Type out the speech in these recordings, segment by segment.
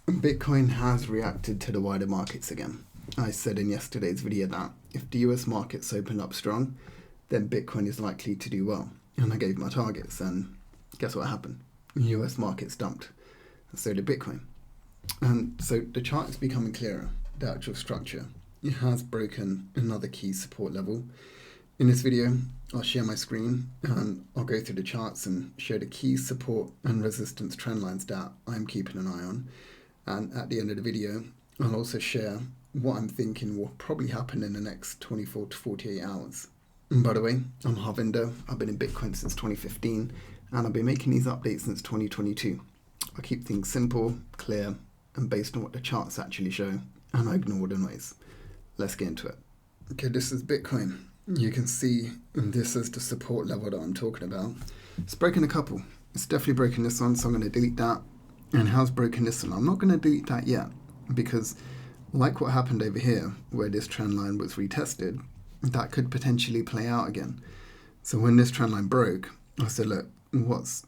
Bitcoin has reacted to the wider markets again. I said in yesterday's video that if the US markets open up strong, then Bitcoin is likely to do well. And I gave my targets, and guess what happened? The US markets dumped, and so did Bitcoin. And so the chart is becoming clearer, the actual structure. It has broken another key support level. In this video, I'll share my screen and I'll go through the charts and show the key support and resistance trend lines that I'm keeping an eye on. And at the end of the video, I'll also share what I'm thinking will probably happen in the next 24 to 48 hours. And by the way, I'm Harvinder. I've been in Bitcoin since 2015 and I've been making these updates since 2022. I keep things simple, clear, and based on what the charts actually show, and I ignore the noise. Let's get into it. Okay, this is Bitcoin. You can see this is the support level that I'm talking about. It's broken a couple. It's definitely broken this one, so I'm going to delete that. And how's broken this one? I'm not going to delete that yet, because like what happened over here, where this trend line was retested, that could potentially play out again. So when this trend line broke, I said, look, what's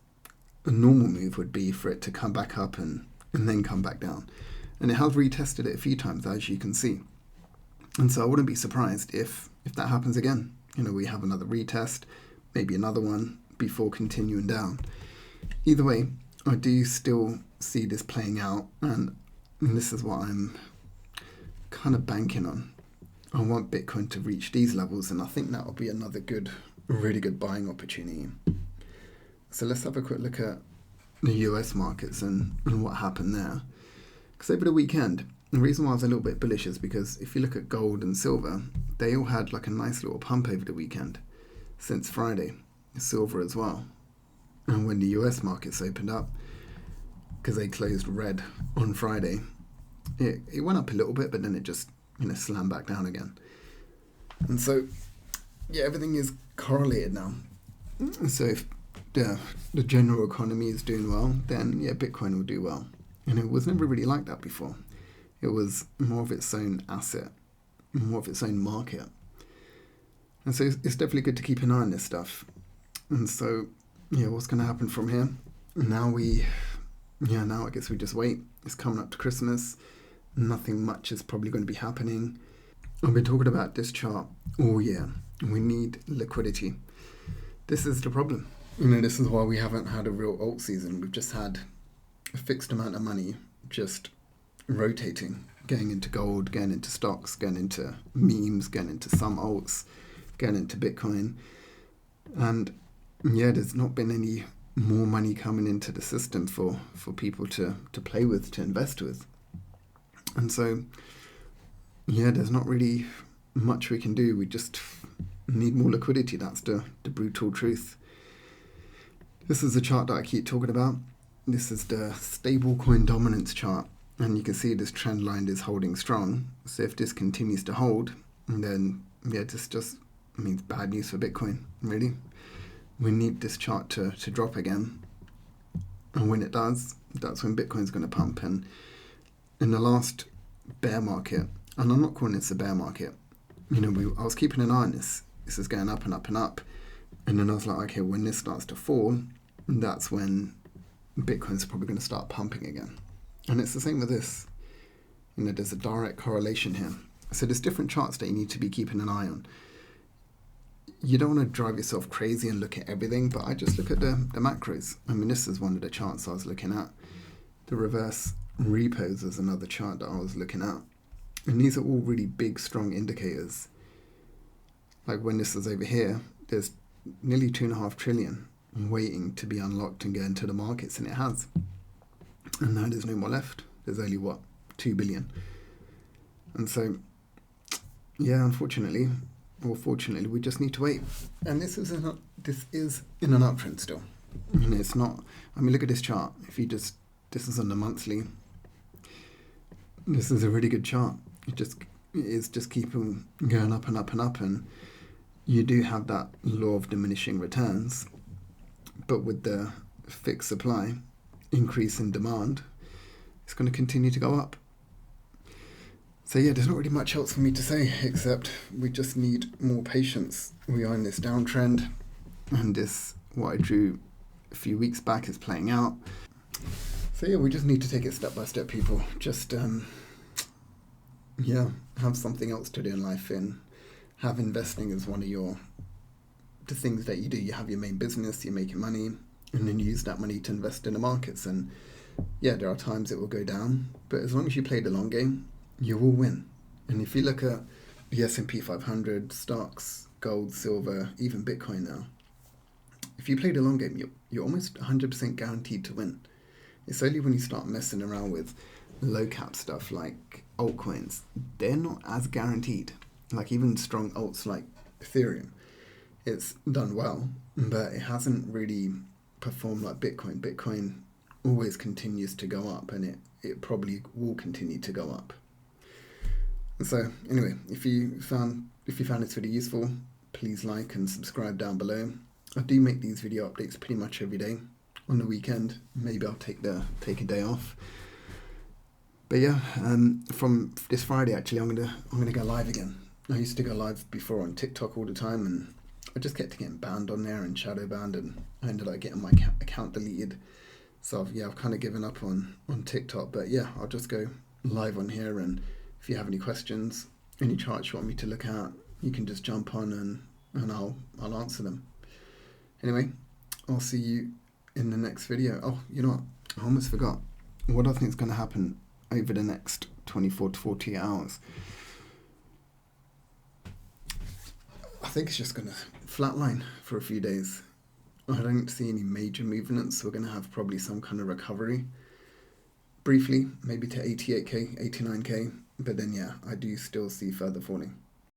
a normal move would be for it to come back up and then come back down. And it has retested it a few times, as you can see. And so I wouldn't be surprised if that happens again. You know, we have another retest, maybe another one before continuing down. Either way, I do still see this playing out, and this is what I'm kind of banking on. I want Bitcoin to reach these levels, and I think that will be another really good buying opportunity. So let's have a quick look at the US markets and what happened there. Because over the weekend, the reason why I was a little bit bullish is because if you look at gold and silver, they all had like a nice little pump over the weekend since Friday. Silver as well. And when the US markets opened up, because they closed red on Friday, it went up a little bit, but then it just slammed back down again. And so, yeah, everything is correlated now. So if the general economy is doing well, then yeah, Bitcoin will do well. And it was never really like that before. It was more of its own asset, more of its own market. And so it's definitely good to keep an eye on this stuff. And so, yeah, what's going to happen from here? Now I guess we just wait. It's coming up to Christmas. Nothing much is probably going to be happening. I've been talking about this chart all year. We need liquidity. This is the problem. This is why we haven't had a real alt season. We've just had a fixed amount of money just rotating, getting into gold, getting into stocks, getting into memes, getting into some alts, getting into Bitcoin. And yeah, there's not been any more money coming into the system for people to play with, to invest with. And so, yeah, there's not really much we can do. We just need more liquidity. That's the brutal truth. This is the chart that I keep talking about. This is the stablecoin dominance chart. And you can see this trend line is holding strong. So if this continues to hold, then yeah, this just means bad news for Bitcoin, really. We need this chart to drop again. And when it does, that's when Bitcoin's going to pump. And in the last bear market, and I'm not calling this a bear market, I was keeping an eye on this. This is going up and up and up. And then I was like, okay, when this starts to fall, that's when Bitcoin's probably going to start pumping again. And it's the same with this. There's a direct correlation here. So there's different charts that you need to be keeping an eye on. You don't want to drive yourself crazy and look at everything, but I just look at the macros. This is one of the charts I was looking at. The reverse repos is another chart that I was looking at. And these are all really big, strong indicators. Like when this is over here, there's nearly 2.5 trillion waiting to be unlocked and get into the markets, and it has. And now there's no more left. There's only, 2 billion. And so, yeah, unfortunately, or fortunately, we just need to wait. And this is in an uptrend still. It's not, look at this chart. This is on the monthly. This is a really good chart. It's just keeping going up and up and up. And you do have that law of diminishing returns. But with the fixed supply, increase in demand, it's going to continue to go up. So yeah, there's not really much else for me to say, except we just need more patience. We are in this downtrend, and what I drew a few weeks back is playing out. So yeah, we just need to take it step by step, people. Just have something else to do in life, and have investing as one of the things that you do. You have your main business, you're making money, and then you use that money to invest in the markets. And yeah, there are times it will go down, but as long as you play the long game, you will win. And if you look at the S&P 500, stocks, gold, silver, even Bitcoin now, if you play the long game, you're almost 100% guaranteed to win. It's only when you start messing around with low cap stuff like altcoins, they're not as guaranteed. Like even strong alts like Ethereum, it's done well, but it hasn't really performed like Bitcoin. Bitcoin always continues to go up, and it probably will continue to go up. So anyway, if you found this video useful, please like and subscribe down below. I do make these video updates pretty much every day. On the weekend, maybe I'll take a day off. But yeah, from this Friday actually, I'm gonna go live again. I used to go live before on TikTok all the time, and I just kept getting banned on there and shadow banned, and I ended up getting my account deleted. So I've kind of given up on TikTok. But yeah, I'll just go live on here, and if you have any questions, any charts you want me to look at, you can just jump on and I'll answer them. Anyway, I'll see you in the next video. Oh, you know what? I almost forgot. What I think is going to happen over the next 24 to 48 hours. I think it's just going to flatline for a few days. I don't see any major movements, so we're going to have probably some kind of recovery. Briefly, maybe to 88k, 89k, but then yeah, I do still see further falling.